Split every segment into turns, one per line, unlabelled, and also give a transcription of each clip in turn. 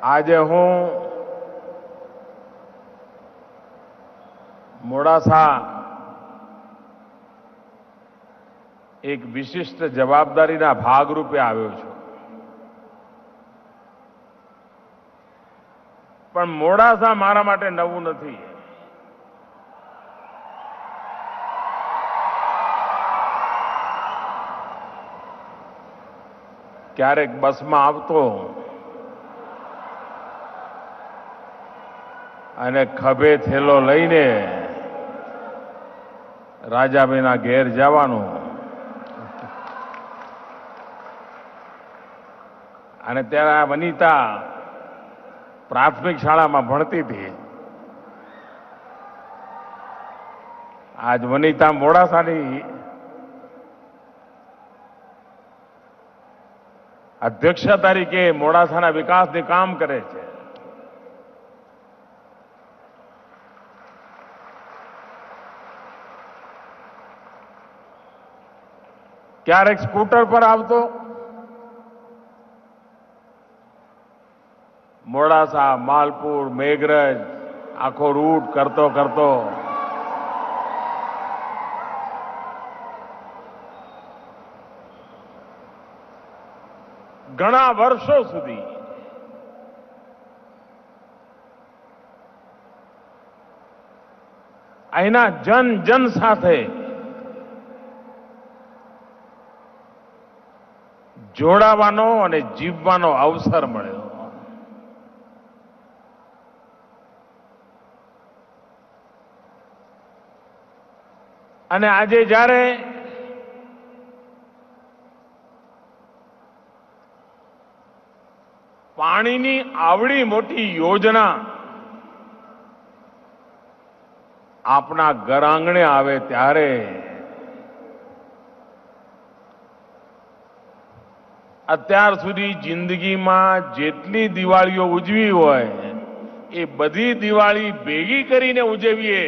આજે હું મોડાસા એક વિશિષ્ટ જવાબદારીના ભાગરૂપે આવ્યો છું. પણ મોડાસા મારા માટે નવું નથી. ક્યારેક બસમાં આવતો અને ખભે થેલો લઈને રાજાભાઈના ઘેર જવાનું અને ત્યારે આ વનિતા પ્રાથમિક શાળામાં ભણતી હતી. આજ વનિતા મોડાસાની અધ્યક્ષ તરીકે મોડાસાના વિકાસની કામ કરે છે. ક્યારેક સ્કૂટર પર આવતો, મોડાસા, માલપુર, મેઘરજ આખો રૂટ કરતો ઘણા વર્ષો સુધી અહીંના જન સાથે જોડાવાનો અને જીવવાનો અવસર મળ્યો. અને આજે જ્યારે પાણીની આવડી મોટી યોજના આપણા ઘર આંગણે આવે ત્યારે અત્યાર સુધી જિંદગીમાં જેટલી દિવાળીઓ ઉજવી હોય એ બધી દિવાળી ભેગી કરીને ઉજવીએ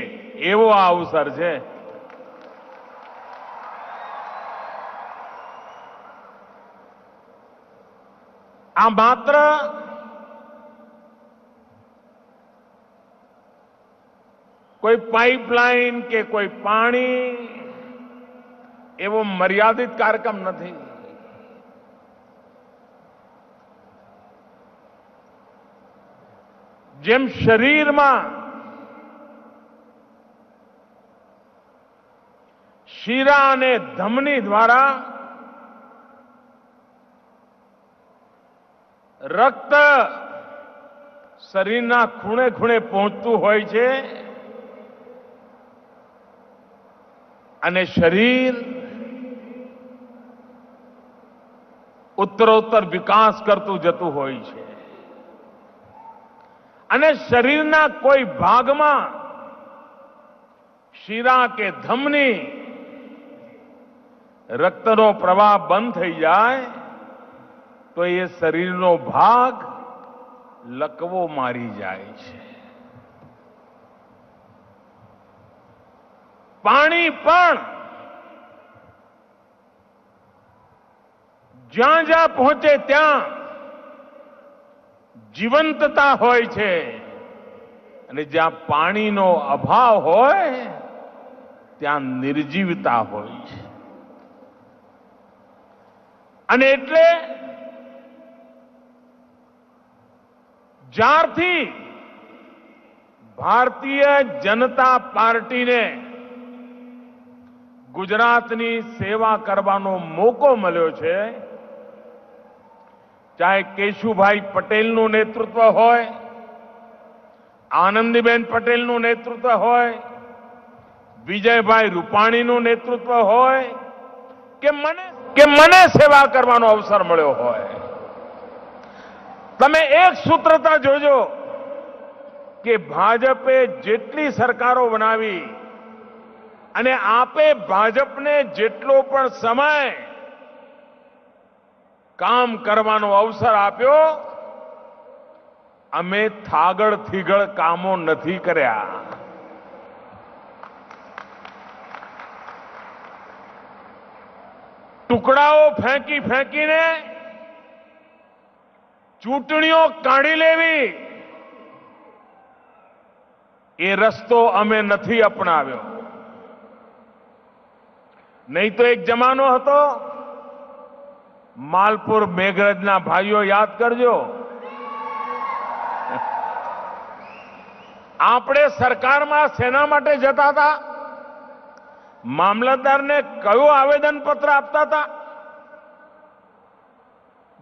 એવો આ અવસર છે. આ માત્ર કોઈ પાઇપલાઇન કે કોઈ પાણી એવો મર્યાદિત કાર્યક્રમ નથી. જેમ શરીરમાં શીરા અને ધમની દ્વારા રક્ત શરીરના ખૂણે ખૂણે પહોંચતું હોય છે અને શરીર ઉત્તરોત્તર વિકાસ કરતું જતું હોય છે. અને શરીરના કોઈ ભાગમાં શીરા કે ધમની રક્તનો પ્રવાહ બંધ થઈ જાય તો એ શરીરનો ભાગ લકવો મારી જાય છે. પાણી પણ જ્યાં જ્યાં પહોંચે ત્યાં જીવંતતા હોય છે અને જ્યાં પાણીનો અભાવ હોય ત્યાં નિર્જીવતા હોય છે. અને એટલે જ્યારથી ભારતીય જનતા પાર્ટીને ગુજરાતની સેવા કરવાનો મોકો મળ્યો છે, ચાહે કેશુભાઈ પટેલનું નેતૃત્વ હોય, આનંદીબેન પટેલનું નેતૃત્વ હોય, વિજયભાઈ રૂપાણીનું નેતૃત્વ હોય કે મને સેવા કરવાનો અવસર મળ્યો હોય, તમે એક સૂત્રતા જોજો કે ભાજપે જેટલી સરકારો બનાવી અને આપે ભાજપને જેટલો પણ સમય કામ કરવાનો અવસર આપ્યો, અમે થાગડ થીગડ કામો નથી કર્યા. ટુકડાઓ ફેંકીને ચૂંટણીઓ કાઢી લેવી એ રસ્તો અમે નથી અપનાવ્યો. નહીં તો એક જમાનો હતો, માલપુર મેઘરજના ભાઈઓ યાદ કરજો, આપણે સરકારમાં શેના માટે જતા હતા? મામલતદારને કયો આવેદનપત્ર આપતા હતા?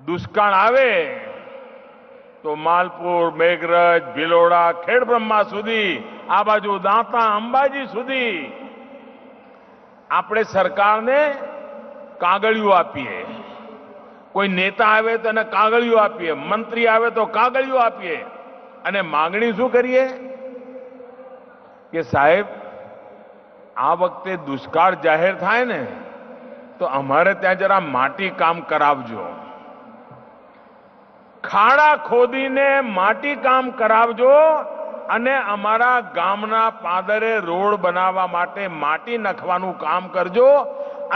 દુષ્કાળ આવે તો માલપુર, મેઘરજ, ભિલોડા, ખેડબ્રહ્મા સુધી, આ બાજુ દાંતા, અંબાજી સુધી આપણે સરકારને કાગળિયું આપીએ. કોઈ નેતા આવે તો એને કાગળિયું આપીએ, મંત્રી આવે તો કાગળિયું આપીએ, અને માંગણી શું કરીએ કે સાહેબ આ વખતે દુષ્કાળ જાહેર થાય ને તો અમારે ત્યાં જરા માટી કામ કરાવજો, ખાડા ખોદીને માટી કામ કરાવજો, અને અમારા ગામના પાદરે રોડ બનાવવા માટે માટી નાખવાનું કામ કરજો.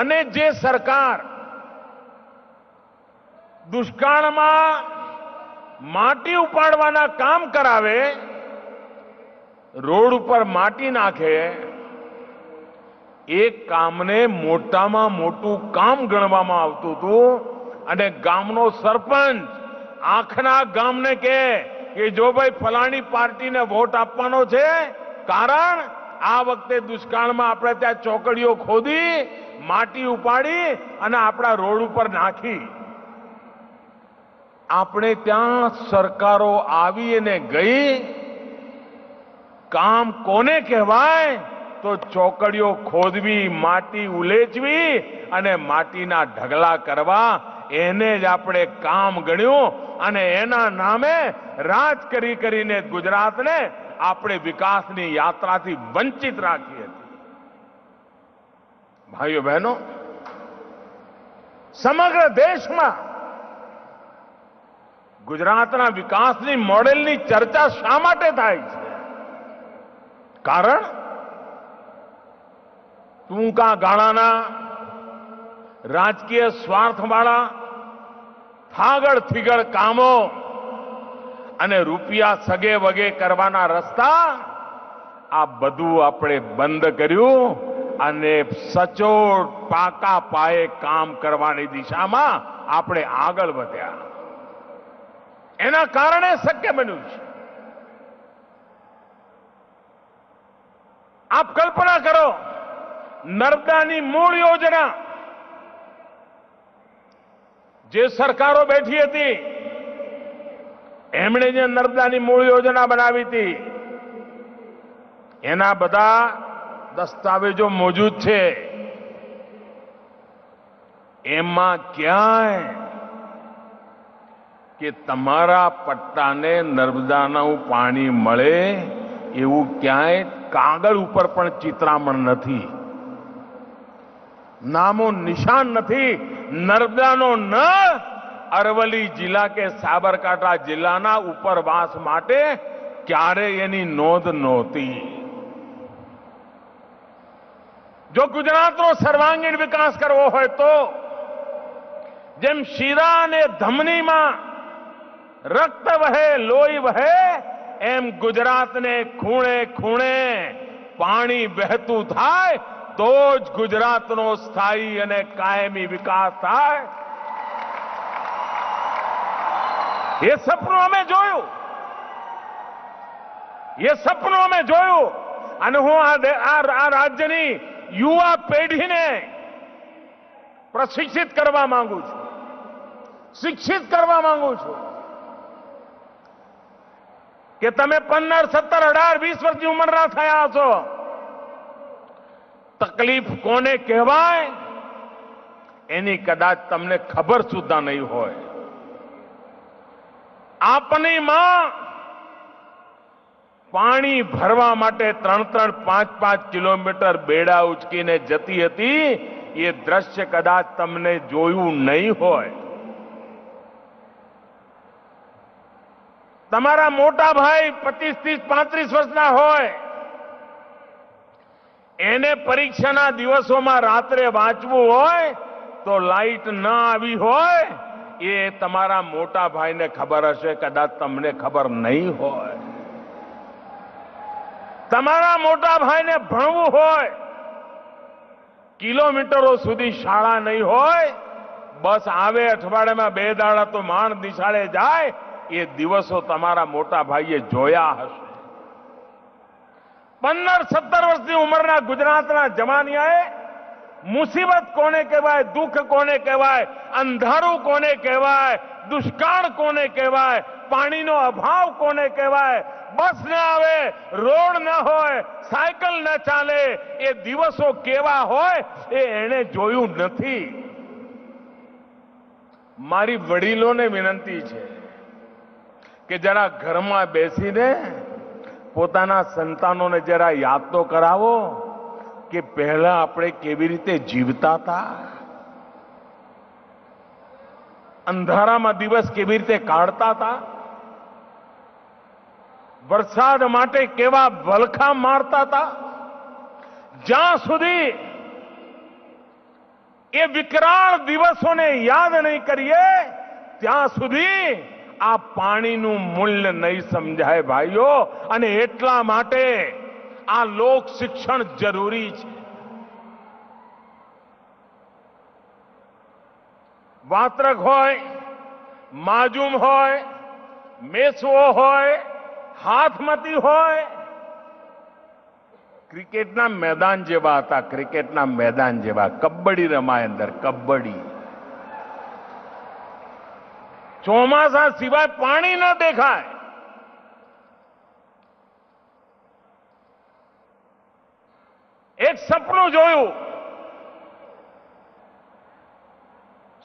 અને જે સરકાર દુષ્કાળમાં માટી ઉપાડવાના કામ કરાવે, રોડ ઉપર માટી નાખે, એ કામને મોટામાં મોટું કામ ગણવામાં આવતું હતું. અને ગામનો સરપંચ આખના ગામને કહે કે જો ભાઈ ફલાણી પાર્ટીને વોટ આપવાનો છે, કારણ આ વખતે દુષ્કાળમાં આપણે ત્યાં ચોકડીઓ ખોદી માટી ઉપાડી અને આપણા રોડ ઉપર નાખી. આપણે ત્યાં સરકારો આવી અને ગઈ, કામ કોને કહેવાય? તો ચોકડીઓ ખોદવી, માટી ઉલેચવી અને માટીના ઢગલા કરવા, એને જ આપણે કામ ગણ્યું. અને એના નામે રાજ કરી કરીને ગુજરાતને આપણે વિકાસની યાત્રાથી વંચિત રાખી હતી. ભાઈઓ બહેનો, સમગ્ર દેશમાં ગુજરાતના વિકાસની મોડેલની ચર્ચા શા માટે થાય છે? કારણ ટૂંકા ગાળાના રાજકીય સ્વાર્થવાળા થાગડ થીગડ કામો અને રૂપિયા સગે વગે કરવાના રસ્તા, આ બધું આપણે બંધ કર્યું અને સચોટ પાકા પાયે કામ કરવાની દિશામાં આપણે આગળ વધ્યા. એના કારણે શક્ય બન્યું છે. આપ કલ્પના કરો, નર્મદાની મૂળ યોજના જે સરકારો બેઠી હતી, એમણે જે નર્મદાની મૂળ યોજના બનાવી હતી, એના બધા દસ્તાવેજો મોજૂદ છે. એમાં ક્યાંય કે તમારા પટ્ટાને નર્મદાનું પાણી મળે એવું ક્યાંય કાગળ ઉપર પણ ચિત્રામણ નથી, નામો નિશાન નથી. નર્મદાનો નળ અરવલ્લી જિલ્લા કે સાબરકાંઠા જિલ્લાના ઉપરવાસ માટે ક્યારેય એની નોંધ નહોતી. જો ગુજરાતનો સર્વાંગીણ વિકાસ કરવો હોય તો જેમ શિરા અને ધમનીમાં રક્ત વહે, લોહી વહે, એમ ગુજરાતને ખૂણે ખૂણે પાણી વહેતું થાય તો જ ગુજરાતનો સ્થાયી અને કાયમી વિકાસ થાય. એ સપનું અમે જોયું, એ સપનું અમે જોયું. અને હું આ રાજ્યની યુવા પેઢીને પ્રશિક્ષિત કરવા માંગુ છું, શિક્ષિત કરવા માંગુ છું કે તમે 15, 17, 18, 20 વર્ષની ઉંમરના થયા છો. તકલીફ કોને કહેવાય એની કદાચ તમને ખબર સુદ્ધા નહીં હોય. આપની માં પાણી ભરવા માટે 3-3, 5-5 કિલોમીટર બેડા ઉચકીને જતી હતી. એ દ્રશ્ય કદાચ તમને જોયું નહીં હોય. તમારા મોટા ભાઈ 25, 30, 35 વર્ષના હોય, એને પરીક્ષાના દિવસોમાં રાત્રે વાંચવું હોય તો લાઈટ ન આવી હોય એ તમારા મોટા ભાઈને ખબર હશે, કદાચ તમને ખબર નહીં હોય. તમારા મોટા ભાઈને ભણવું હોય, કિલોમીટરો સુધી શાળા નહીં હોય, બસ આવે અઠવાડિયામાં 2 દાડા તો માંડ નિશાળે જાય, એ દિવસો તમારા મોટા ભાઈએ જોયા હશે. 15-17 વર્ષની ઉંમરના ગુજરાતના જવાનિયાએ મુસીબત કોને કહેવાય, દુઃખ કોને કહેવાય, અંધારું કોને કહેવાય, દુષ્કાળ કોને કહેવાય, પાણીનો અભાવ કોને કહેવાય, બસ ન આવે, રોડ ન હોય, સાયકલ ન ચાલે, એ દિવસો કેવા હોય એ એણે જોયું નથી. મારી વડીલોને વિનંતી છે કે જરા ઘરમાં બેસીને પોતાના સંતાનોને જરા યાદ તો કરાવો કે પહેલા આપણે કેવી રીતે જીવતા હતા, અંધારામાં દિવસ કેવી રીતે કાઢતા હતા, વરસાદ માટે કેવા વલખા મારતા હતા. જ્યાં સુધી એ વિકરાળ દિવસોને યાદ નહીં કરીએ ત્યાં સુધી આ પાણીનું મૂલ્ય નહીં સમજાય ભાઈઓ. અને એટલા માટે આ લોક શિક્ષણ જરૂરી છે. વાત્રક હોય, માજૂમ હોય, મેસવો હોય, હાથમતી હોય, ક્રિકેટના મેદાન જેવા હતા. ક્રિકેટના મેદાન જેવા. કબડ્ડી રમાય અંદર, કબડ્ડી. ચોમાસા સિવાય પાણી ન દેખાય. એક સપનું જોયું,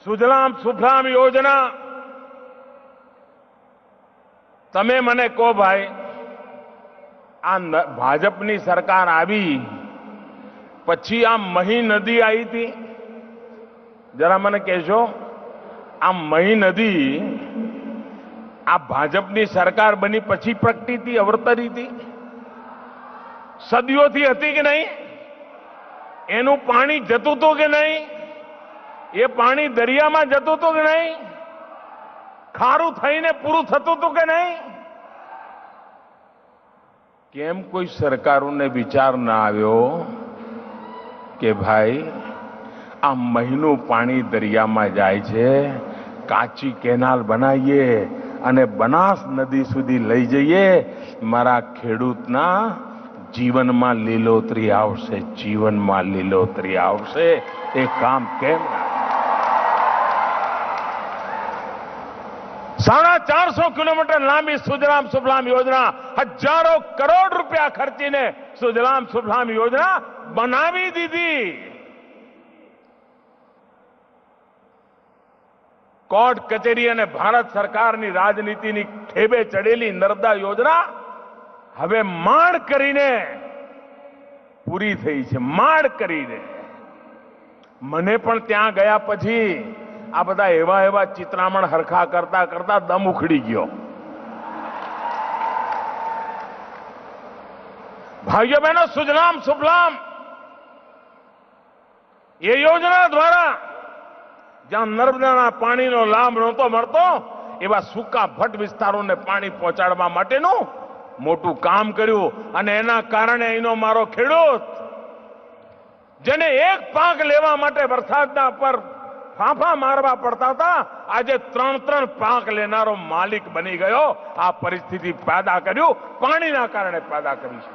સુજલામ સુફલામ યોજના. તમે મને કહો ભાઈ, આ ભાજપની સરકાર આવી પછી આ મહી નદી આવી હતી, જરા મને કહેશો, આ મહી નદી આ ભાજપની સરકાર બની પછી પ્રગટી હતી, અવતરી હતી? સદીઓથી હતી કે નહીં? એનું પાણી જતું હતું કે નહીં? એ પાણી દરિયામાં જતું હતું કે નહીં? ખારું થઈને પૂરું થતું હતું કે નહીં? કેમ કોઈ સરકારોને વિચાર ના આવ્યો કે ભાઈ આ મહીનું પાણી દરિયામાં જાય છે, કાચી કેનાલ બનાવીએ અને બનાસ નદી સુધી લઈ જઈએ, મારા ખેડૂતના જીવનમાં લીલોતરી આવશે, જીવનમાં લીલોતરી આવશે. એ કામ કેમ? 450 કિલોમીટર લાંબી સુજલામ સુફલામ યોજના, હજારો કરોડ રૂપિયા ખર્ચીને સુજલામ સુફલામ યોજના બનાવી દીધી. કોર્ટ કચેરી અને ભારત સરકારની રાજનીતિની ઠેબે ચડેલી નર્મદા યોજના હવે માંડ કરીને પૂરી થઈ છે. માંડ કરીને. મને પણ ત્યાં ગયા પછી આ બધા એવા એવા ચિત્રામણ હરખા કરતા કરતા દમ ઉખડી ગયો. ભાઈઓ બહેનો, સુજલામ સુફલામ એ યોજના દ્વારા જ્યાં નર્મદાના પાણીનો લાભ નહોતો મળતો એવા સૂકા ભટ્ટ વિસ્તારોને પાણી પહોંચાડવા માટેનું મોટું કામ કર્યું. અને એના કારણે અહીંનો મારો ખેડૂત, જેને એક પાક લેવા માટે વરસાદના પર ફાંફા મારવા પડતા હતા, આજે 3 પાક લેનારો માલિક બની ગયો. આ પરિસ્થિતિ પેદા કર્યું, પાણીના કારણે પેદા કરી છે.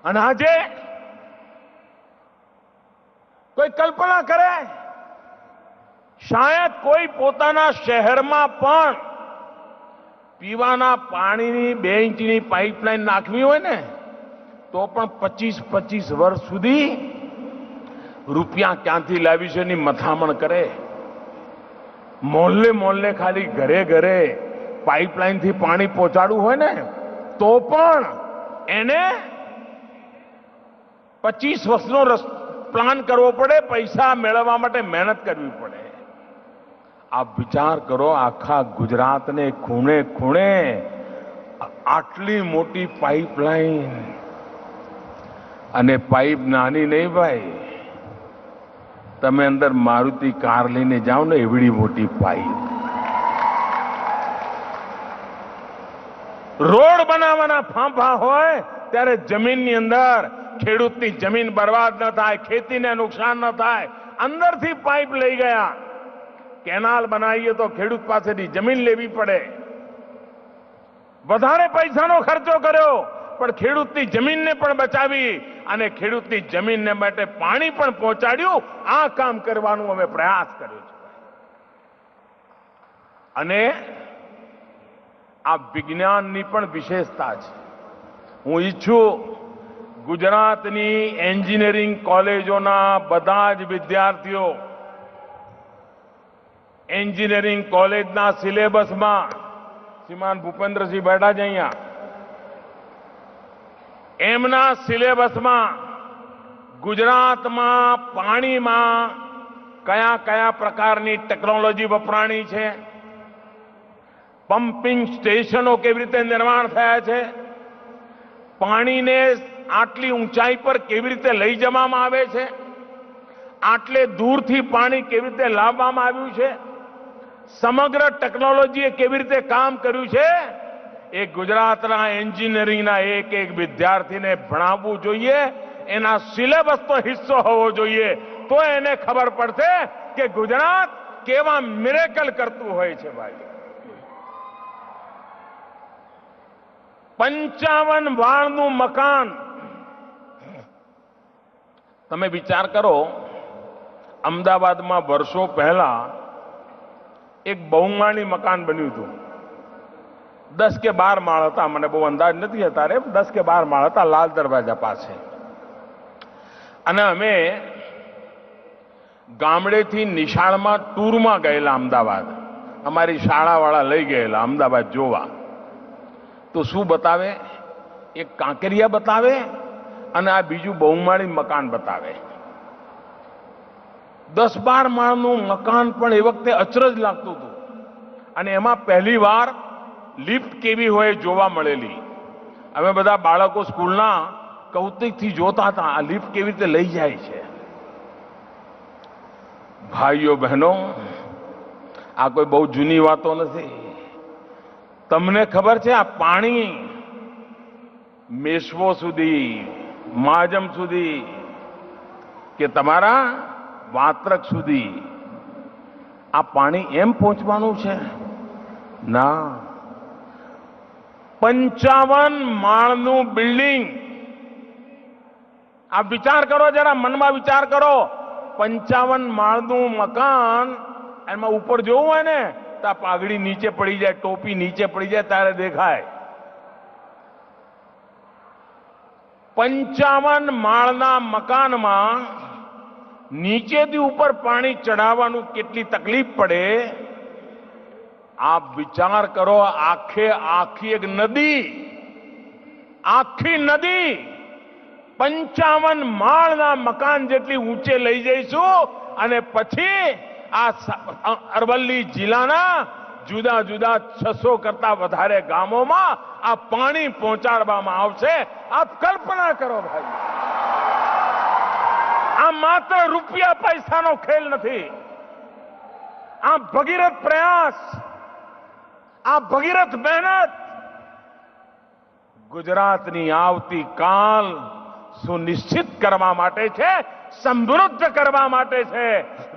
અને આજે કોઈ કલ્પના કરે, શાયદ કોઈ પોતાના શહેરમાં પણ પીવાના પાણીની 2 ઇંચની પાઇપલાઇન નાખવી હોય ને તો પણ 25 વર્ષ સુધી રૂપિયા ક્યાંથી લાવી છે એની મથામણ કરે. મોહલ્લે મોહલ્લે ખાલી ઘરે ઘરે પાઇપલાઇનથી પાણી પહોંચાડવું હોય ને તો પણ એને 25 વર્ષનો પ્લાન કરવો પડે, પૈસા મેળવવા માટે મહેનત કરવી પડે. આપ વિચાર કરો, આખા ગુજરાતને ખૂણે ખૂણે આટલી મોટી પાઇપલાઇન. અને પાઇપ નાની નહીં ભાઈ, તમે અંદર મારુતિ કાર લઈને જાઓ ને એવડી મોટી પાઇપ. રોડ બનાવવાના ફાંફા હોય ત્યારે જમીનની અંદર ખેડૂતની જમીન બરબાદ ન થાય, ખેતીને નુકસાન ન થાય, અંદરથી પાઇપ લઈ ગયા. કેનાલ બનાવીએ તો ખેડૂત પાસેથી જમીન લેવી પડે. વધારે પૈસાનો ખર્ચો કર્યો પણ ખેડૂતની જમીનને પણ બચાવી અને ખેડૂતની જમીનને માટે પાણી પણ પહોંચાડ્યું. આ કામ કરવાનું અમે પ્રયાસ કર્યો છે. અને આ વિજ્ઞાનની પણ વિશેષતા છે. હું ઈચ્છું ગુજરાતની એન્જિનિયરિંગ કોલેજોના બધા જ વિદ્યાર્થીઓ એન્જિનિયરિંગ કોલેજના સિલેબસમાં, શ્રીમાન ભૂપેન્દ્રસિંહ બેઠા છે અહીંયા, એમના સિલેબસમાં ગુજરાતમાં પાણીમાં કયા કયા પ્રકારની ટેકનોલોજી વપરાણી છે, પમ્પિંગ સ્ટેશનો કેવી રીતે નિર્માણ થયા છે, પાણીને આટલી ઊંચાઈ પર કેવી રીતે લઈ જવામાં આવે છે, આટલે દૂરથી પાણી કેવી રીતે લાવવામાં આવ્યું છે, સમગ્ર ટેકનોલોજીએ કેવી રીતે કામ કર્યું છે, એ ગુજરાતના એન્જિનિયરિંગના એક એક વિદ્યાર્થીને ભણાવવું જોઈએ. એના સિલેબસનો હિસ્સો હોવો જોઈએ. તો એને ખબર પડશે કે ગુજરાત કેવા મિરેકલ કરતું હોય છે. ભાઈ, 55 વાળનું મકાન, તમે વિચાર કરો, અમદાવાદમાં વર્ષો પહેલા એક બહુમાળી મકાન બન્યું હતું. 10 કે 12 માળ હતા, મને બહુ અંદાજ નથી અત્યારે, 10 કે 12 માળ હતા લાલ દરવાજા પાસે. અને અમે ગામડેથી નિશાળમાં ટૂરમાં ગયેલા અમદાવાદ, અમારી શાળાવાળા લઈ ગયેલા અમદાવાદ જોવા. તો શું બતાવે? એક કાંકરિયા બતાવે અને આ બીજું બહુમાળી મકાન બતાવે. 10-12 માળનું મકાન પણ એ વખતે અચરજ લાગતું હતું. અને એમાં પહેલી વાર લિફ્ટ કેવી હોય જોવા મળેલી. અમે બધા બાળકો સ્કૂલના કૌતુકથી જોતા હતા આ લિફ્ટ કેવી રીતે લઈ જાય છે. ભાઈઓ બહેનો, આ કોઈ બહુ જૂની વાતો નથી. તમને ખબર છે આ પાણી મેશ્વો સુધી, માજમ સુધી કે તમારા વાત્રક સુધી આ પાણી એમ પહોંચવાનું છે? ના. 55 માળનું બિલ્ડિંગ, આપ વિચાર કરો, જરા મનમાં વિચાર કરો. 55 માળનું મકાન, એમાં ઉપર જોવું હોય ને તો આ પાઘડી નીચે પડી જાય, ટોપી નીચે પડી જાય ત્યારે દેખાય. 55 માળના મકાનમાં નીચેથી ઉપર પાણી ચડાવવાનું કેટલી તકલીફ પડે આપ વિચાર કરો. આખી એક નદી, આખી નદી 55 માળના મકાન જેટલી ઊંચે લઈ જઈશું અને પછી આ અરવલ્લી જિલ્લાના જુદા જુદા 600 કરતા વધારે ગામોમાં આ પાણી પહોંચાડવામાં આવશે. આપ કલ્પના કરો ભાઈ, આ માત્ર રૂપિયા પૈસાનો ખેલ નથી. આ ભગીરથ પ્રયાસ, આ ભગીરથ મહેનત ગુજરાતની આવતી કાલ સુનિશ્ચિત કરવા માટે છે, સમૃદ્ધ કરવા માટે છે.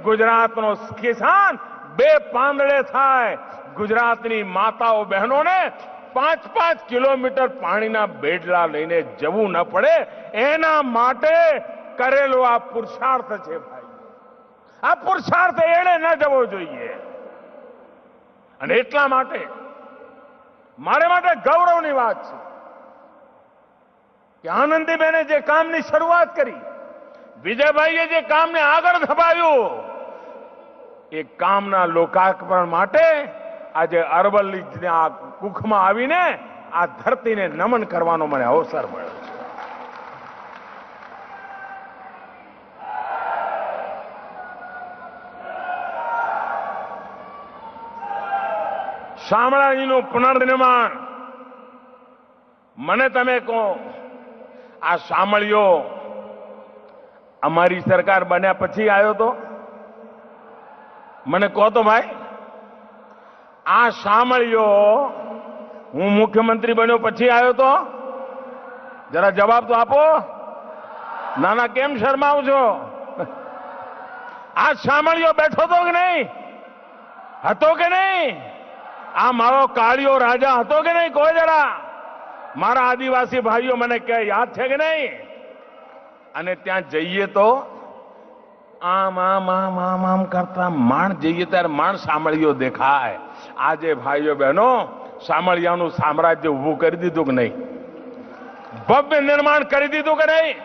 ગુજરાતનો કિસાન 2 પાંદડે થાય. ગુજરાતની માતાઓ બહેનોને 5-5 કિલોમીટર પાણીના બેડલા લઈને જવું ન પડે, એના માટે કરેલો આ પુરુષાર્થ છે ભાઈ. આ પુરુષાર્થ એળે ન જવો જોઈએ. અને એટલા માટે મારે માટે ગૌરવની વાત છે કે આનંદીબેને જે કામની શરૂઆત કરી, વિજયભાઈએ જે કામને આગળ ધપાવ્યું, એ કામના લોકાર્પણ માટે આજે અરવલ્લીના કુખમાં આવીને આ ધરતીને નમન કરવાનો મને અવસર મળ્યો છે. શામળાજીનું પુનર્નિર્માણ, મને તમે કહો, આ શામળિયો અમારી સરકાર બન્યા પછી આવ્યો તો? મને કહો તો ભાઈ, આ સાંભળ્યો હું મુખ્યમંત્રી બન્યો પછી આવ્યો તો? જરા જવાબ તો આપો. નાના કેમ શરમાવ છો? આ સાંભળ્યો બેઠો તો કે નહીં? હતો કે નહીં? આ મારો કાળિયો રાજા હતો કે નહીં? કોઈ જરા મારા આદિવાસી ભાઈઓ મને કહે, યાદ છે કે નહીં? અને ત્યાં જઈએ તો આમ આમ આમ આમ આમ કરતા માણ જઈએ ત્યારે માણ સાંભળ્યો દેખાય. આજે ભાઈઓ બહેનો સાંભળિયાનું સામ્રાજ્ય ઊભું કરી દીધું કે નહીં? ભવ્ય નિર્માણ કરી દીધું કે નહીં?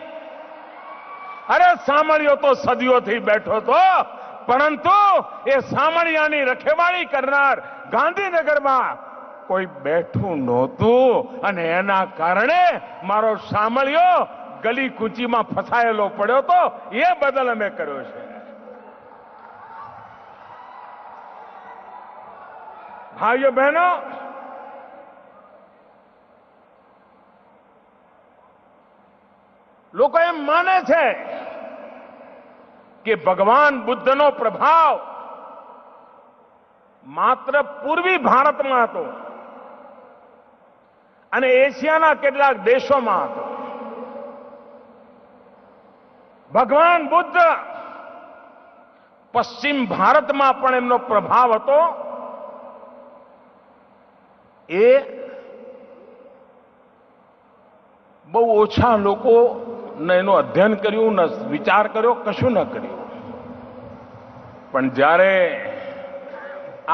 અરે સાંભળ્યો તો સદીઓથી બેઠો તો, પરંતુ એ સાંભળિયાની રખેવાળી કરનાર ગાંધીનગરમાં કોઈ બેઠું નહોતું અને એના કારણે મારો સાંભળ્યો ગલી કૂચીમાં ફસાયેલો પડ્યો તો. એ બદલ અમે કર્યો છે. ભાઈઓ બહેનો, લોકો એમ માને છે કે ભગવાન બુદ્ધનો પ્રભાવ માત્ર પૂર્વી ભારતમાં હતો અને એશિયાના કેટલાક દેશોમાં હતો. ભગવાન બુદ્ધ પશ્ચિમ ભારતમાં પણ એમનો પ્રભાવ હતો. એ બહુ ઓછા લોકો ન એનું અધ્યયન કર્યું, ન વિચાર કર્યો, કશું ન કર્યું. પણ જ્યારે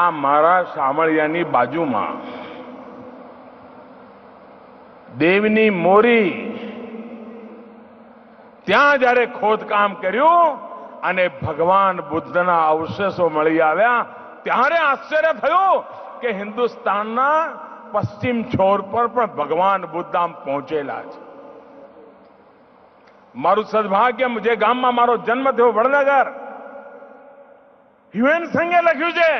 આ મારા સામળિયાની બાજુમાં દેવની મોરી, ત્યાં જ્યારે ખોદકામ કર્યું અને ભગવાન બુદ્ધના અવશેષો મળી આવ્યા, ત્યારે આશ્ચર્ય થયું કે હિન્દુસ્તાનના પશ્ચિમ છોર પર પણ ભગવાન બુદ્ધ આમ પહોંચેલા છે. મારું સદભાગ્ય, જે ગામમાં મારો જન્મ થયો વડનગર, હ્યુએન સંઘે લખ્યું છે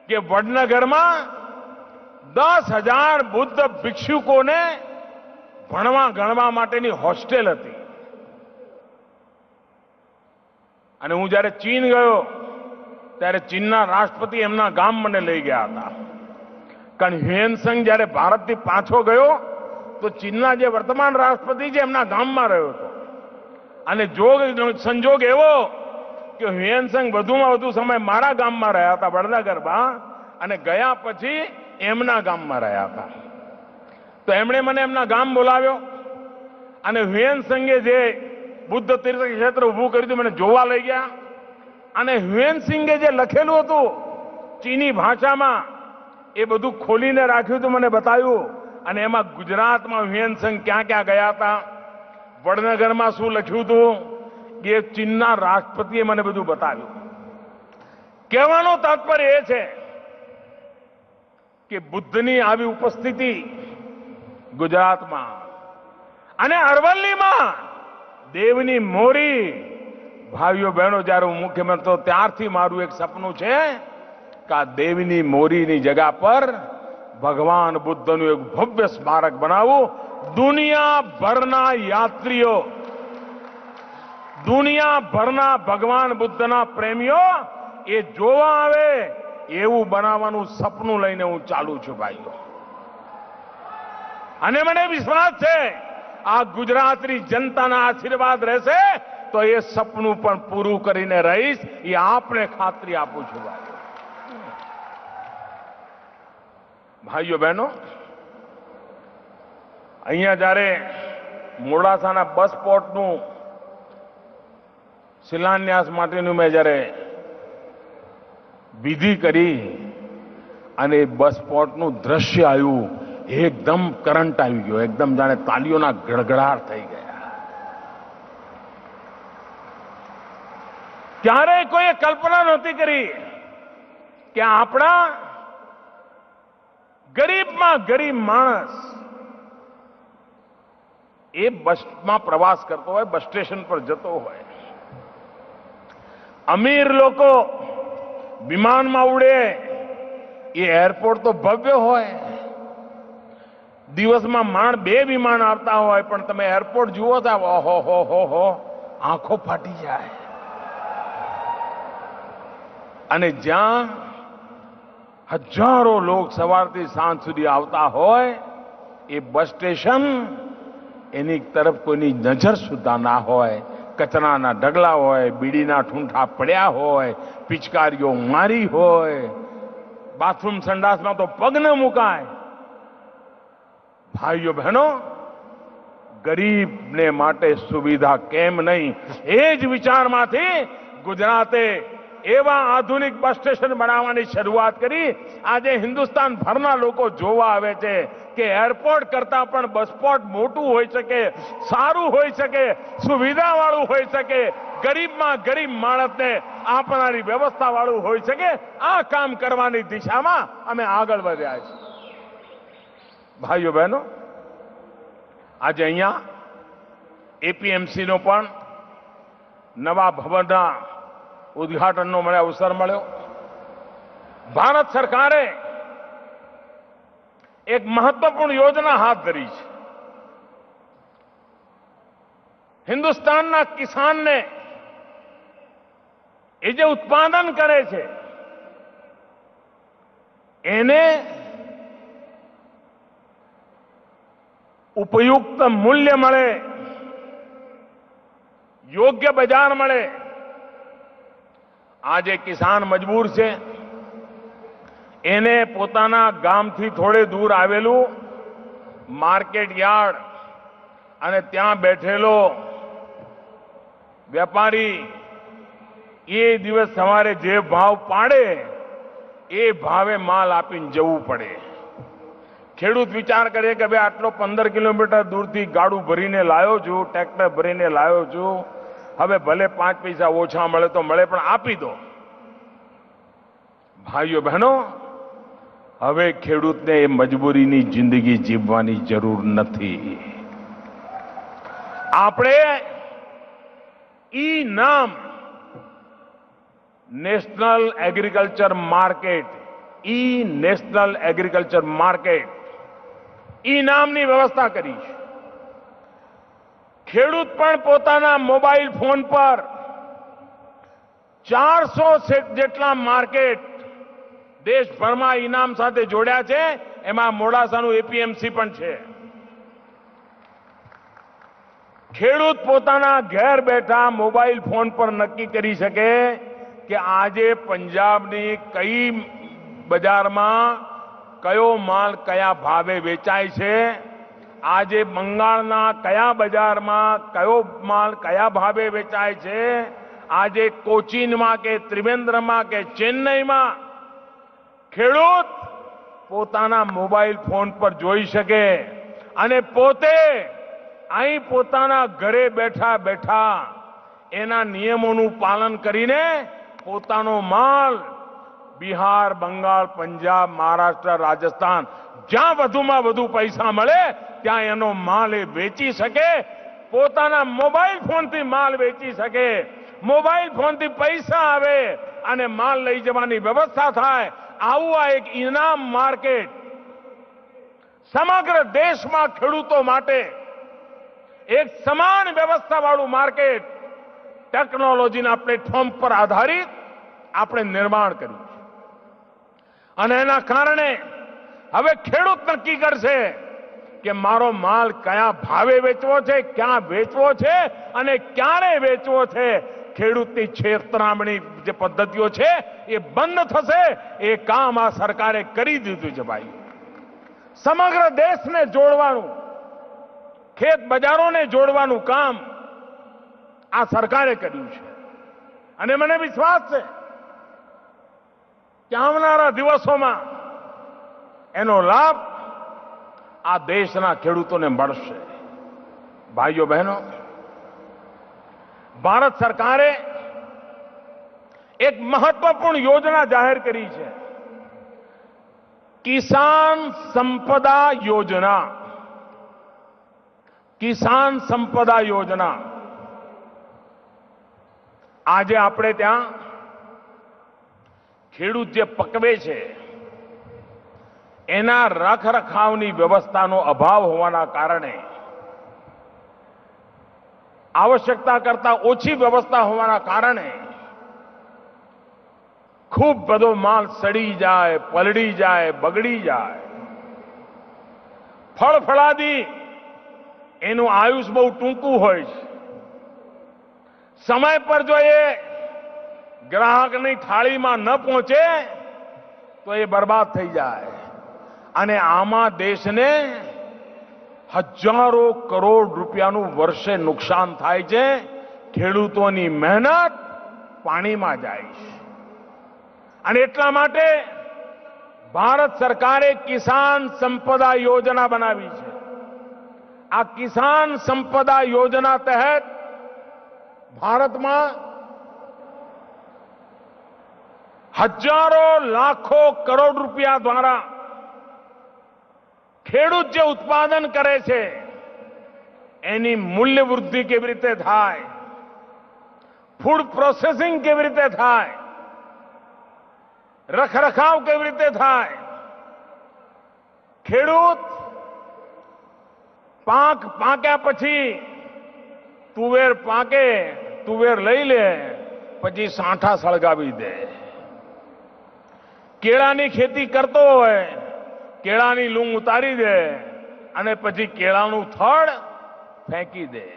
કે વડનગરમાં 10,000 બુદ્ધ ભિક્ષુકોને ભણવા ગણવા માટેની હોસ્ટેલ હતી. અને હું જ્યારે ચીન ગયો ત્યારે ચીનના રાષ્ટ્રપતિ એમના ગામ મને લઈ ગયા હતા. કારણ હ્યુએન સંઘ જ્યારે ભારતથી પાછો ગયો તો ચીનના જે વર્તમાન રાષ્ટ્રપતિ છે એમના ગામમાં રહ્યો હતો. અને સંજોગ એવો કે હ્યુએન સંઘ વધુમાં વધુ સમય મારા ગામમાં રહ્યા હતા, વડનગરમાં, અને ગયા પછી એમના ગામમાં રહ્યા હતા. તો એમણે મને એમના ગામ બોલાવ્યો અને હ્યુએન સંઘે જે બુદ્ધ તીર્થ ક્ષેત્ર ઊભું કર્યું હતું મને જોવા લઈ ગયા. અને હ્યુએન સંઘે જે લખેલું હતું ચીની ભાષામાં, એ બધું ખોલીને રાખ્યું હતું, મને બતાવ્યું. અને એમાં ગુજરાતમાં હ્યુએન સંઘ ક્યાં ક્યાં ગયા હતા, વડનગરમાં શું લખ્યું હતું, એ ચીનના રાષ્ટ્રપતિએ મને બધું બતાવ્યું. કહેવાનો તાત્પર્ય એ છે કે બુદ્ધની આવી ઉપસ્થિતિ ગુજરાતમાં અને અરવલ્લીમાં દેવની મોરી. ભાઈઓ બહેનો, જ્યારે હું મુખ્યમંત્રી ત્યારથી મારું એક સપનું છે કે આ દેવની મોરીની જગ્યા પર ભગવાન બુદ્ધનું એક ભવ્ય સ્મારક બનાવવું. દુનિયાભરના યાત્રીઓ, દુનિયાભરના ભગવાન બુદ્ધના પ્રેમીઓ એ જોવા આવે એવું બનાવવાનું સપનું લઈને હું ચાલુ છું ભાઈઓ. અને મને વિશ્વાસ છે આ ગુજરાતની જનતાના આશીર્વાદ રહેશે તો એ સપનું પણ પૂરું કરીને રહીશ, એ આપને ખાતરી આપું છું ભાઈઓ. ભાઈઓ બહેનો, અહીંયા જ્યારે મોડાસાના બસ પોર્ટનું શિલાન્યાસ માટેનું મેં જ્યારે વિધિ કરી અને બસ પોર્ટનું દ્રશ્ય આવ્યું, એકદમ કરંટ આવી ગયો, એકદમ જાણે તાલીઓના ગડગડાટ થઈ ગયા. ક્યારેય કોઈએ કલ્પના નહોતી કરી કે આપણા ગરીબમાં ગરીબ માણસ એ બસમાં પ્રવાસ કરતો હોય, બસ સ્ટેશન પર જતો હોય. અમીર લોકો વિમાનમાં ઉડે, એ એરપોર્ટ તો ભવ્ય હોય, દિવસમાં માંડ 2 વિમાન આવતા હોય, પણ તમે એરપોર્ટ જુઓ તો ઓહો હો હો, આંખો ફાટી જાય. અને જ્યાં હજારો લોક સવારથી સાંજ સુધી આવતા હોય એ બસ સ્ટેશન એની તરફ કોઈની નજર સુદ્ધા ના હોય, કચરાના ઢગલા હોય, બીડીના ઠૂંઠા પડ્યા હોય, પિચકારીઓ મારી હોય, બાથરૂમ સંડાસમાં તો પગ ન મુકાય. ભાઈઓ બહેનો, ગરીબને માટે સુવિધા કેમ નહીં, એ જ વિચારમાંથી ગુજરાતે એવા આધુનિક બસ સ્ટેશન બનાવવાની શરૂઆત કરી. આજે હિન્દુસ્તાન ભરના લોકો જોવા આવે છે કે એરપોર્ટ કરતા પણ બસ સ્પોટ મોટું હોઈ શકે, સારું હોઈ શકે, સુવિધાવાળું હોઈ શકે, ગરીબમાં ગરીબ માણસને આપનારી વ્યવસ્થાવાળું હોઈ શકે. આ કામ કરવાની દિશામાં અમે આગળ વધ્યા છીએ. ભાઈઓ બહેનો, આજે અહીંયા એપીએમસીનો પણ નવા ભવનના ઉદ્ઘાટનનો મને અવસર મળ્યો. ભારત સરકારે એક મહત્વપૂર્ણ યોજના હાથ ધરી છે. હિન્દુસ્તાનના કિસાનને એ જે ઉત્પાદન કરે છે એને ઉપયુક્ત મૂલ્ય મળે, યોગ્ય બજાર મળે. આજે કિસાન મજબૂર છે. એને પોતાના ગામથી થોડે દૂર આવેલું માર્કેટ યાર્ડ અને ત્યાં બેઠેલો વેપારી એ દિવસ સવારે જે ભાવ પાડે એ ભાવે માલ આપીને જવું પડે. ખેડૂત વિચાર કરે કે ભાઈ આટલો 15 કિલોમીટર દૂરથી ગાડું ભરીને લાવ્યો છું, ટ્રેક્ટર ભરીને લાવ્યો છું, હવે ભલે 5 પૈસા ઓછા મળે તો મળે, પણ આપી દો. ભાઈઓ બહેનો, હવે ખેડૂતને એ મજબૂરીની જિંદગી જીવવાની જરૂર નથી. આપણે ઈ નામ નેશનલ એગ્રીકલ્ચર માર્કેટ, ઈ નેશનલ એગ્રીકલ્ચર માર્કેટ, ઈ નામની વ્યવસ્થા કરી છે. ખેડૂત પણ પોતાના મોબાઈલ ફોન પર 400 જેટલા માર્કેટ દેશભરમાં ઇનામ સાથે જોડ્યા છે. એમાં મોડાસાનું એપીએમસી પણ છે. ખેડૂત પોતાના ઘેર બેઠા મોબાઈલ ફોન પર નક્કી કરી શકે કે આજે પંજાબની કઈ બજારમાં કયો માલ કયા ભાવે વેચાય છે, આજે બંગાળના કયા બજારમાં કયો માલ કયા ભાવે વેચાય છે, આજે કોચીનમાં કે ત્રિવેન્દ્રમાં કે ચેન્નઈમાં ખેડૂત પોતાના મોબાઈલ ફોન પર જોઈ શકે અને પોતે અહીં પોતાના ઘરે બેઠા બેઠા એના નિયમોનું પાલન કરીને પોતાનો માલ બિહાર, બંગાળ, પંજાબ, મહારાષ્ટ્ર, રાજસ્થાન જ્યાં વધુમાં વધુ પૈસા મળે ત્યાં એનો માલ એ વેચી શકે, પોતાના મોબાઈલ ફોનથી માલ વેચી શકે, મોબાઈલ ફોનથી પૈસા આવે અને માલ લઈ જવાની વ્યવસ્થા થાય. આવું આ એક ઇનામ માર્કેટ સમગ્ર દેશમાં ખેડૂતો માટે એક સમાન વ્યવસ્થાવાળું માર્કેટ ટેકનોલોજીના પ્લેટફોર્મ પર આધારિત આપણે નિર્માણ કર્યું છે. અને એના કારણે હવે ખેડૂત નક્કી કરશે કે મારો માલ કયા ભાવે વેચવો છે, ક્યાં વેચવો છે અને ક્યારે વેચવો છે. ખેડૂતની છેતરામણી જે પદ્ધતિઓ છે એ બંધ થશે. એ કામ આ સરકારે કરી દીધું છે. ભાઈ, સમગ્ર દેશને જોડવાનું, ખેત બજારોને જોડવાનું કામ આ સરકારે કર્યું છે. અને મને વિશ્વાસ છે કે આવનારા દિવસોમાં એનો લાભ આ દેશના ખેડૂતોને મળશે. ભાઈઓ બહેનો, ભારત સરકારે એક મહત્વપૂર્ણ યોજના જાહેર કરી છે, કિસાન સંપદા યોજના. કિસાન સંપદા યોજના. આજે આપણે ત્યાં ખેડૂત જે પકવે છે એના રખરખાવની વ્યવસ્થાનો અભાવ હોવાના કારણે, આવશ્યકતા કરતા ઓછી વ્યવસ્થા હોવાના કારણે ખૂબ બધો માલ સડી જાય, પલળી જાય, બગડી જાય. ફળફળાદી એનું આયુષ બહુ ટૂંકું હોય છે. સમય પર જો એ ગ્રાહકની થાળીમાં ન પહોંચે તો એ બરબાદ થઈ જાય. અને આમાં દેશને હજારો કરોડ રૂપિયાનું વર્ષે નુકસાન થાય છે. ખેડૂતોની મહેનત પાણીમાં જાય છે. અને એટલા માટે ભારત સરકારે કિસાન સંપદા યોજના બનાવી છે. આ કિસાન સંપદા યોજના તહેત ભારતમાં હજારો લાખો કરોડ રૂપિયા દ્વારા ખેડૂત જે ઉત્પાદન કરે છે એની મૂલ્ય વૃદ્ધિ કેવી રીતે થાય, ફૂડ પ્રોસેસિંગ કેવી રીતે થાય, રખરખાવ કેવી રીતે થાય, ખેડૂત પાક પાક્યા પછી તુવેર પાકે, તુવેર લઈ લે, પછી સાંઠા સળગાવી દે. કેળાની ખેતી કરતો હોય, કેળાની લૂંગ ઉતારી દે અને પછી કેળાનું થડ ફેંકી દે.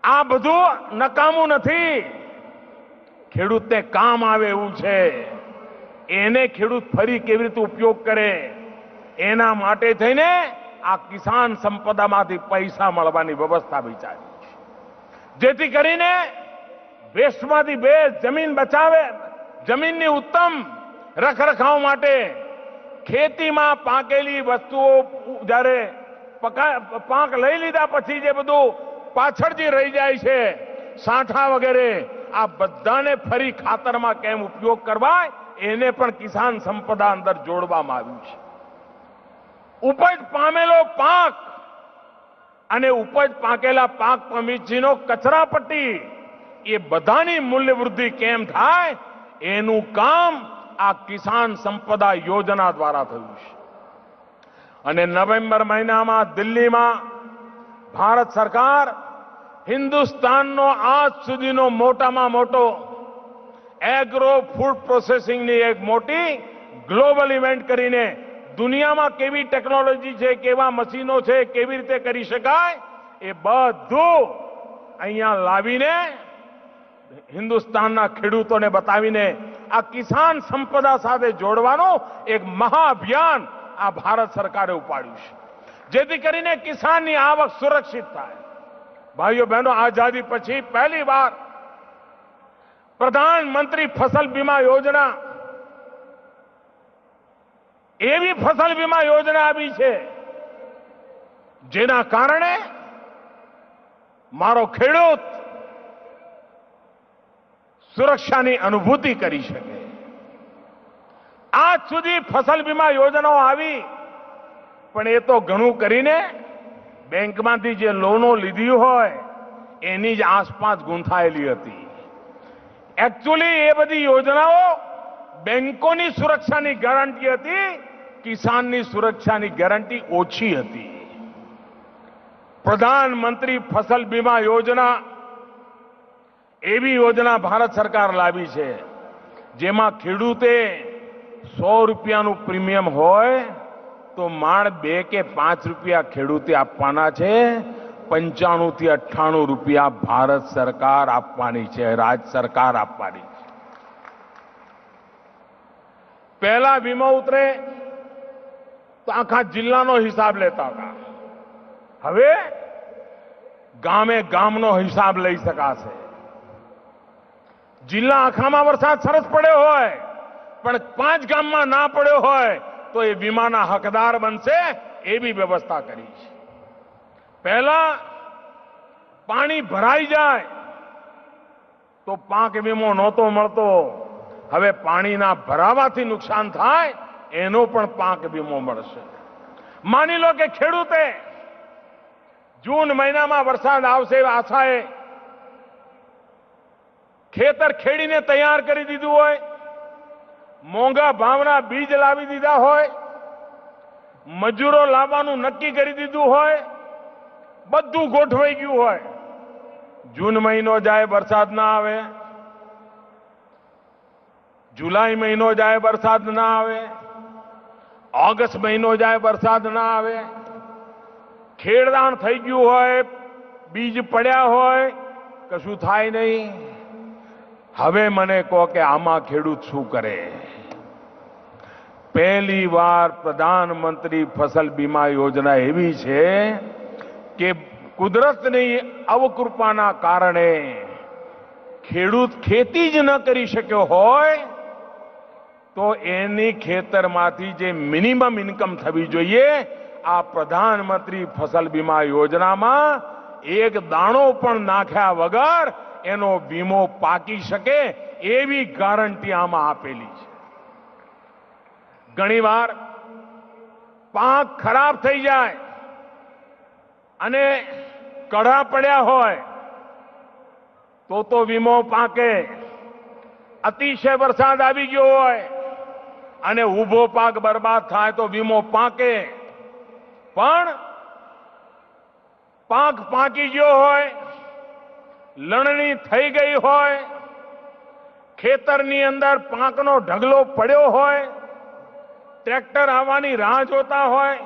આ બધું નકામું નથી, ખેડૂતને કામ આવે એવું છે. એને ખેડૂત ફરી કેવી રીતે ઉપયોગ કરે એના માટે થઈને આ કિસાન સંપદામાંથી પૈસા મળવાની વ્યવસ્થા વિચારી છે. જેથી કરીને વેસ્ટમાંથી બેસ્ટ જમીન બચાવે, જમીનની ઉત્તમ રખરખાવ માટે ખેતીમાં પાકેલી વસ્તુઓ જ્યારે પાક લઈ લીધા પછી જે બધું પાછળ જે રહી જાય છે, સાંઠા વગેરે, આ બધાને ફરી ખાતરમાં કેમ ઉપયોગ કરવા એને પણ કિસાન સંપદા અંદર જોડવામાં આવ્યું છે. ઉપજ પામેલો પાક અને ઉપજ પાકેલા પાક પછીનો કચરાપટ્ટી એ બધાની મૂલ્ય વૃદ્ધિ કેમ થાય એનું કામ આ કિસાન સંપદા યોજના દ્વારા થયું છે. અને નવેમ્બર મહિનામાં દિલ્હીમાં ભારત સરકાર હિન્દુસ્તાનનો આજ સુધીનો મોટામાં મોટો એગ્રો ફૂડ પ્રોસેસિંગની એક મોટી ગ્લોબલ ઇવેન્ટ કરીને દુનિયામાં કેવી ટેકનોલોજી છે, કેવા મશીનો છે, કેવી રીતે કરી શકાય એ બધું અહીંયા લાવીને હિન્દુસ્તાનના ખેડૂતોને બતાવીને આ કિસાન સંપદા સાથે જોડવાનો એક મહાઅભિયાન આ ભારત સરકારે ઉપાડ્યું છે. જેથી કરીને કિસાનની આવક સુરક્ષિત થાય. ભાઈઓ બહેનો, આઝાદી પછી પહેલી વાર પ્રધાનમંત્રી ફસલ બીમા યોજના એવી ફસલ બીમા યોજના આવી છે જેના કારણે મારો ખેડૂત સુરક્ષાની અનુભૂતિ કરી શકે. આજ સુધી ફસલ બીમા યોજનાઓ આવી પણ એ તો ઘણું કરીને બેંકમાંથી જે લોનો લીધી હોય એની જ આસપાસ ગૂંથાયેલી હતી. એકચ્યુઅલી એ બધી યોજનાઓ બેંકોની સુરક્ષાની ગેરંટી હતી, કિસાનની સુરક્ષાની ગેરંટી ઓછી હતી. પ્રધાનમંત્રી ફસલ બીમા યોજના એવી યોજના ભારત સરકાર લાવી છે જેમાં ખેડૂતે 100 રૂપિયાનું પ્રીમિયમ હોય તો માંડ 2 કે 5 રૂપિયા ખેડૂતે આપવાના છે. 95 થી 98 રૂપિયા ભારત સરકાર આપવાની છે, રાજ્ય સરકાર આપવાની છે. પહેલા વીમો ઉતરે તો આખા જિલ્લાનો હિસાબ લેતા હતા. હવે ગામે ગામનો હિસાબ લઈ શકાશે. જિલ્લા આખામાં વરસાદ સરસ પડ્યો હોય પણ 5 ગામમાં ના પડ્યો હોય તો એ વીમાના હકદાર બનશે એવી વ્યવસ્થા કરી છે. પહેલા પાણી ભરાઈ જાય તો પાક વીમો નહોતો મળતો. હવે પાણીના ભરાવાથી નુકસાન થાય એનો પણ પાક વીમો મળશે. માની લો કે ખેડૂતે જૂન મહિનામાં વરસાદ આવશે એવી આશાએ ખેતર ખેડીને તૈયાર કરી દીધું હોય, મોંઘા ભાવના બીજ લાવી દીધા હોય, મજૂરો લાવવાનું નક્કી કરી દીધું હોય, બધું ગોઠવાઈ ગયું હોય. જૂન મહિનો જાય, વરસાદ ના આવે जुलाई महीनो जाए वरसाद ना आवे, ऑगस्ट महीनो जाए वरसाद ना आवे, खेड़दाण થઈ ગયું હોય, બીજ પડ્યા હોય, કશું થાય નહીં. હવે મને કહો કે આમાં ખેડૂત શું કરે? પહેલી વાર પ્રધાનમંત્રી ફસલ બીમા યોજના એવી છે કે કુદરતની અવકૃપાના કારણે ખેડૂત ખેતી જ ન કરી શક્યો હોય તો એની ખેતરમાંથી જે મિનિમમ ઇન્કમ થવી જોઈએ આ પ્રધાનમંત્રી ફસલ બીમા યોજનામાં એક દાણો પણ નાખ્યા વગર એનો વીમો પાકી શકે એવી ગારંટી આમાં આપેલી છે. ઘણીવાર પાક ખરાબ થઈ જાય અને કઢા પડ્યા હોય તો વીમો પાકે. અતિશય વરસાદ આવી ગયો હોય અને ઊભો પાક બરબાદ થાય તો વીમો પાકે. પણ પાક પાકી ગયો હોય, લણણી થઈ ગઈ હોય, ખેતરની અંદર પાકનો ઢગલો પડ્યો હોય, ટ્રેક્ટર આવવાની રાહ જોતા હોય,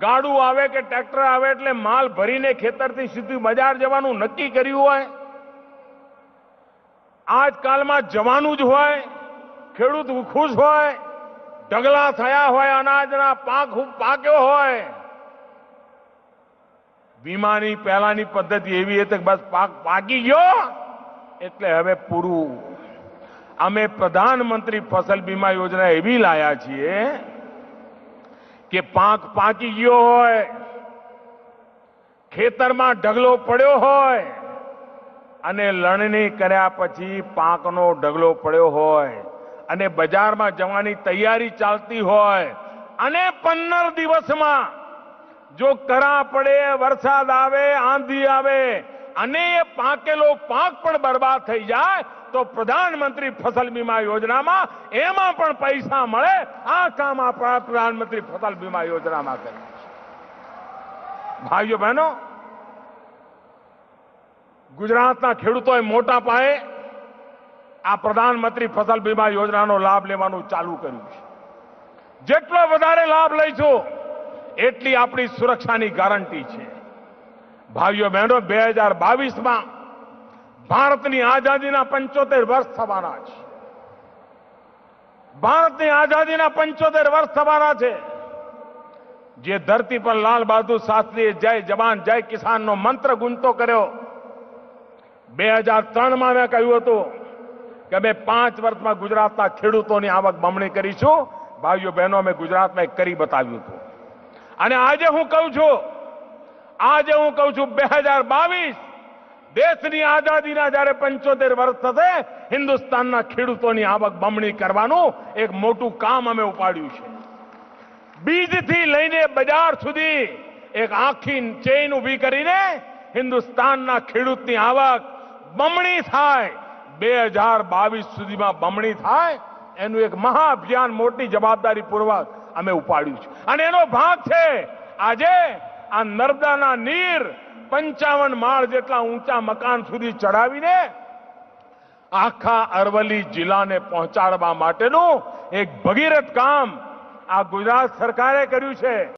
ગાડું આવે કે ટ્રેક્ટર આવે એટલે માલ ભરીને ખેતરથી સીધું બજાર જવાનું નક્કી કર્યું હોય, આજકાલમાં જવાનું જ હોય, ખેડૂત ખુશ હોય, ઢગલા થયા હોય, અનાજના પાક ખૂબ પાક્યો હોય. વીમાની પહેલાની પદ્ધતિ એવી હતી કે બસ પાક પાકી ગયો એટલે હવે પૂરું. અમે પ્રધાનમંત્રી ફસલ બીમા યોજના એવી લાયા છીએ કે પાક પાકી ગયો હોય, ખેતરમાં ઢગલો પડ્યો હોય અને લણણી કર્યા પછી પાકનો ઢગલો પડ્યો હોય અને બજારમાં જવાની તૈયારી ચાલતી હોય અને 15 દિવસમાં જો કરા પડે, વરસાદ આવે, આંધી આવે અને એ પાકેલો પાક પણ બરબાદ થઈ જાય તો પ્રધાનમંત્રી ફસલ બીમા યોજનામાં એમાં પણ પૈસા મળે. આ કામ આપણા પ્રધાનમંત્રી ફસલ બીમા યોજનામાં કરે છે. ભાઈઓ બહેનો, ગુજરાતના ખેડૂતોએ મોટા પાયે આ પ્રધાનમંત્રી ફસલ બીમા યોજનાનો લાભ લેવાનું ચાલુ કર્યું છે. જેટલો વધારે લાભ લઈશું એટલી આપણી સુરક્ષાની ગારંટી છે. ભાઈઓ બહેનો, 2022માં ભારતની આઝાદીના 75 વર્ષ થવાના છે. ભારતની આઝાદીના 75 વર્ષ થવાના છે. જે ધરતી પર લાલ બહાદુર શાસ્ત્રીએ જય જવાન જય કિસાનનો મંત્ર ગુંજતો કર્યો, 2003માં મેં કહ્યું હતું કે અમે 5 વર્ષમાં ગુજરાતના ખેડૂતોની આવક બમણી કરીશું. ભાઈઓ બહેનો, અમે ગુજરાતમાં એક કરી બતાવ્યું હતું. અને આજે હું કહું છું 2022 દેશની આઝાદીના જ્યારે 75 વર્ષ થશે, હિન્દુસ્તાનના ખેડૂતોની આવક બમણી કરવાનું એક મોટું કામ અમે ઉપાડ્યું છે. બીજથી લઈને બજાર સુધી એક આખી ચેઇન ઊભી કરીને હિન્દુસ્તાનના ખેડૂતની આવક બમણી થાય, 2022 સુધીમાં બમણી થાય, એનું એક મહાઅભિયાન મોટી જવાબદારીપૂર્વક અમે ઉપાડ્યું છે. અને એનો ભાગ છે આજે આ નર્મદાના નીર 55 માળ જેટલા ઊંચા મકાન સુધી ચડાવીને આખા અરવલ્લી જિલ્લાને પહોંચાડવા માટેનું એક ભગીરથ કામ આ ગુજરાત સરકારે કર્યું છે.